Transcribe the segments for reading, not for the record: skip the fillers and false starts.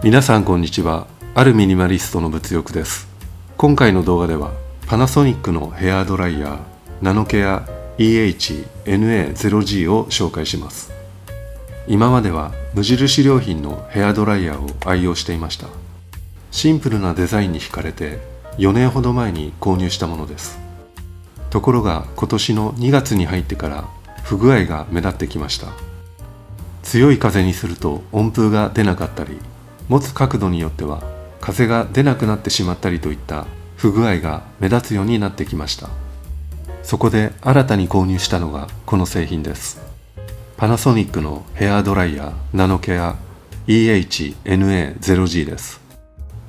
皆さんこんにちは。あるミニマリストの物欲です。今回の動画ではパナソニックのヘアドライヤーナノケア EH-NA0G を紹介します。今までは無印良品のヘアドライヤーを愛用していました。シンプルなデザインに惹かれて4年ほど前に購入したものです。ところが今年の2月に入ってから不具合が目立ってきました。強い風にすると温風が出なかったり、持つ角度によっては風が出なくなってしまったりといった不具合が目立つようになってきました。そこで新たに購入したのがこの製品です。パナソニックのヘアドライヤーナノケア EH-NA0G です。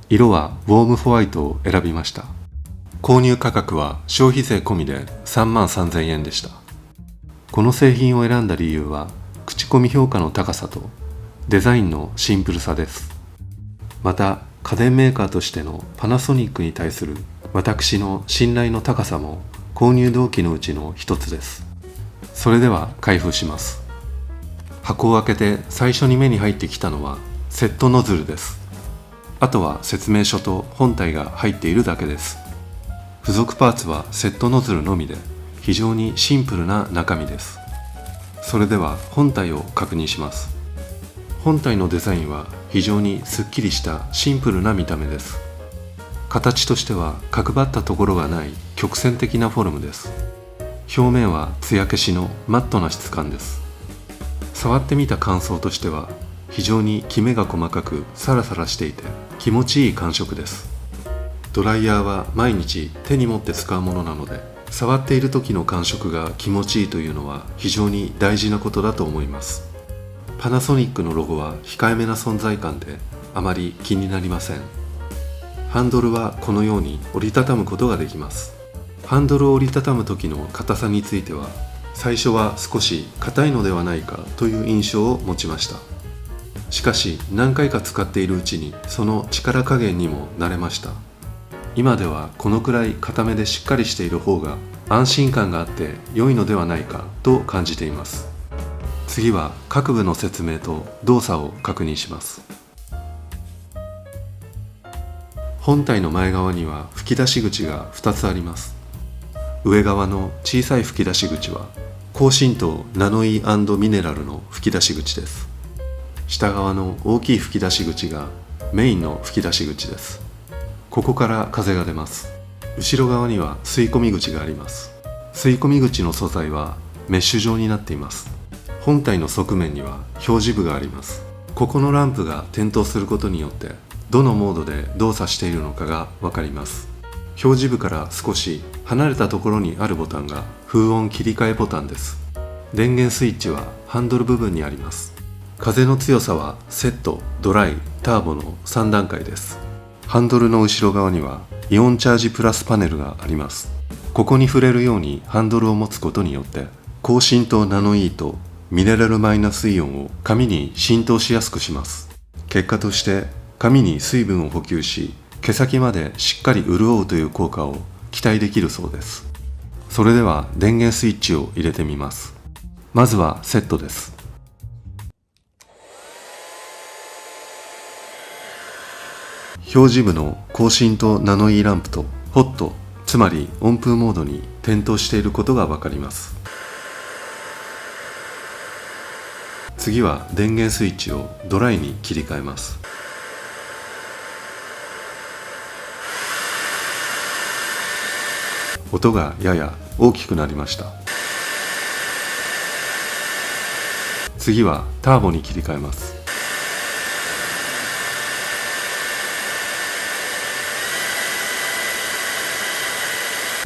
色はウォームホワイトを選びました。購入価格は消費税込みで33,000円でした。この製品を選んだ理由は口コミ評価の高さとデザインのシンプルさです。また家電メーカーとしてのパナソニックに対する私の信頼の高さも購入動機のうちの一つです。それでは開封します。箱を開けて最初に目に入ってきたのはセットノズルです。あとは説明書と本体が入っているだけです。付属パーツはセットノズルのみで非常にシンプルな中身です。それでは本体を確認します。本体のデザインは非常にすっきりしたシンプルな見た目です。形としては角張ったところがない曲線的なフォルムです。表面は艶消しのマットな質感です。触ってみた感想としては非常にキメが細かくサラサラしていて気持ちいい感触です。ドライヤーは毎日手に持って使うものなので、触っている時の感触が気持ちいいというのは非常に大事なことだと思います。パナソニックのロゴは控えめな存在感であまり気になりません。ハンドルはこのように折りたたむことができます。ハンドルを折りたたむ時の硬さについては最初は少し硬いのではないかという印象を持ちました。しかし何回か使っているうちにその力加減にも慣れました。今ではこのくらい硬めでしっかりしている方が安心感があって良いのではないかと感じています。次は各部の説明と動作を確認します。本体の前側には吹き出し口が2つあります。上側の小さい吹き出し口は高浸透ナノイー&ミネラルの吹き出し口です。下側の大きい吹き出し口がメインの吹き出し口です。ここから風が出ます。後ろ側には吸い込み口があります。吸い込み口の素材はメッシュ状になっています。本体の側面には表示部があります。ここのランプが点灯することによってどのモードで動作しているのかがわかります。表示部から少し離れたところにあるボタンが風温切り替えボタンです。電源スイッチはハンドル部分にあります。風の強さはセット、ドライ、ターボの3段階です。ハンドルの後ろ側にはイオンチャージプラスパネルがあります。ここに触れるようにハンドルを持つことによって高浸透ナノイーとミネラルマイナスイオンを髪に浸透しやすくします。結果として髪に水分を補給し、毛先までしっかり潤うという効果を期待できるそうです。それでは電源スイッチを入れてみます。まずはセットです。表示部の高浸透ナノイーランプとホット、つまり温風モードに点灯していることがわかります。次は電源スイッチをドライに切り替えます。音がやや大きくなりました。次はターボに切り替えます。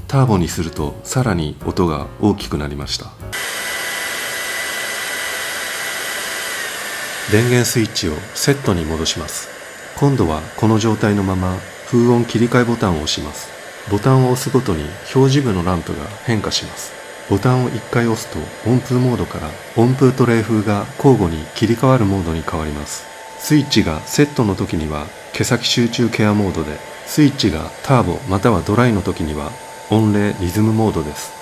ターボにするとさらに音が大きくなりました。電源スイッチをセットに戻します。今度はこの状態のまま風温切り替えボタンを押します。ボタンを押すごとに表示部のランプが変化します。ボタンを1回押すと温風モードから温風と冷風が交互に切り替わるモードに変わります。スイッチがセットの時には毛先集中ケアモードで、スイッチがターボまたはドライの時には温冷リズムモードです。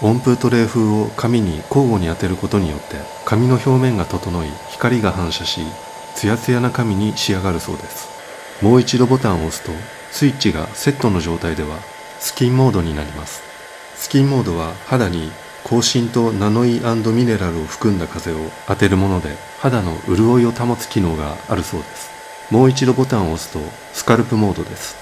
温風と冷風を髪に交互に当てることによって髪の表面が整い光が反射しツヤツヤな髪に仕上がるそうです。もう一度ボタンを押すとスイッチがセットの状態ではスキンモードになります。スキンモードは肌に香辛とナノイ&ミネラルを含んだ風を当てるもので、肌の潤いを保つ機能があるそうです。もう一度ボタンを押すとスカルプモードです。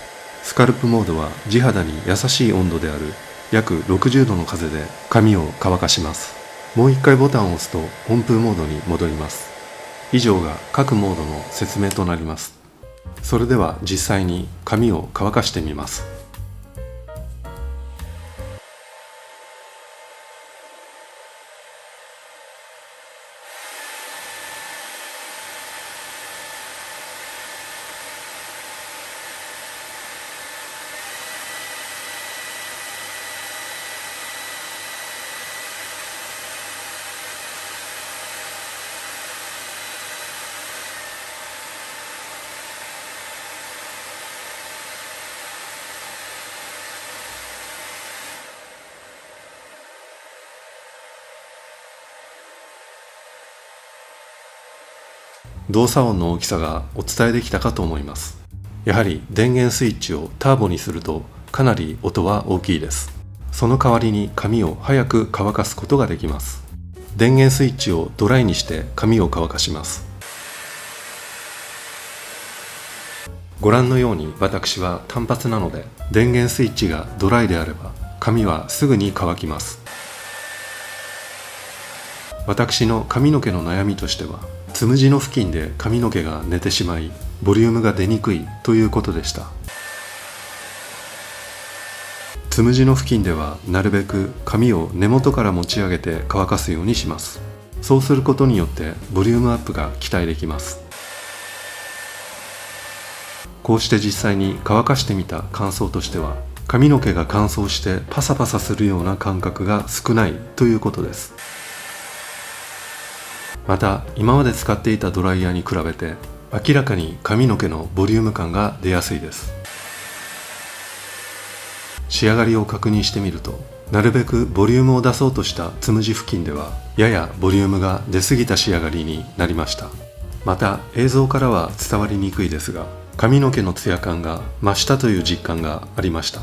スカルプモードは地肌に優しい温度である約60度の風で髪を乾かします。もう一回ボタンを押すと温風モードに戻ります。以上が各モードの説明となります。それでは実際に髪を乾かしてみます。動作音の大きさがお伝えできたかと思います。やはり電源スイッチをターボにするとかなり音は大きいです。その代わりに髪を早く乾かすことができます。電源スイッチをドライにして髪を乾かします。ご覧のように私は単発なので、電源スイッチがドライであれば髪はすぐに乾きます。私の髪の毛の悩みとしては、つむじの付近で髪の毛が寝てしまいボリュームが出にくいということでした。つむじの付近ではなるべく髪を根元から持ち上げて乾かすようにします。そうすることによってボリュームアップが期待できます。こうして実際に乾かしてみた感想としては、髪の毛が乾燥してパサパサするような感覚が少ないということです。また今まで使っていたドライヤーに比べて明らかに髪の毛のボリューム感が出やすいです。仕上がりを確認してみると、なるべくボリュームを出そうとしたつむじ付近ではややボリュームが出過ぎた仕上がりになりました。また映像からは伝わりにくいですが、髪の毛のツヤ感が増したという実感がありました。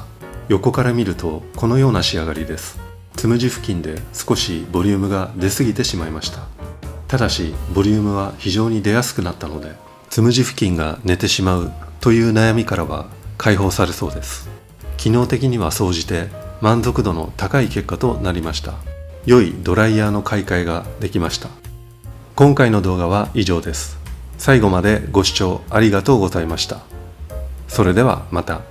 横から見るとこのような仕上がりです。つむじ付近で少しボリュームが出過ぎてしまいました。ただしボリュームは非常に出やすくなったので、つむじ付近が寝てしまうという悩みからは解放されそうです。機能的には総じて満足度の高い結果となりました。良いドライヤーの買い替えができました。今回の動画は以上です。最後までご視聴ありがとうございました。それではまた。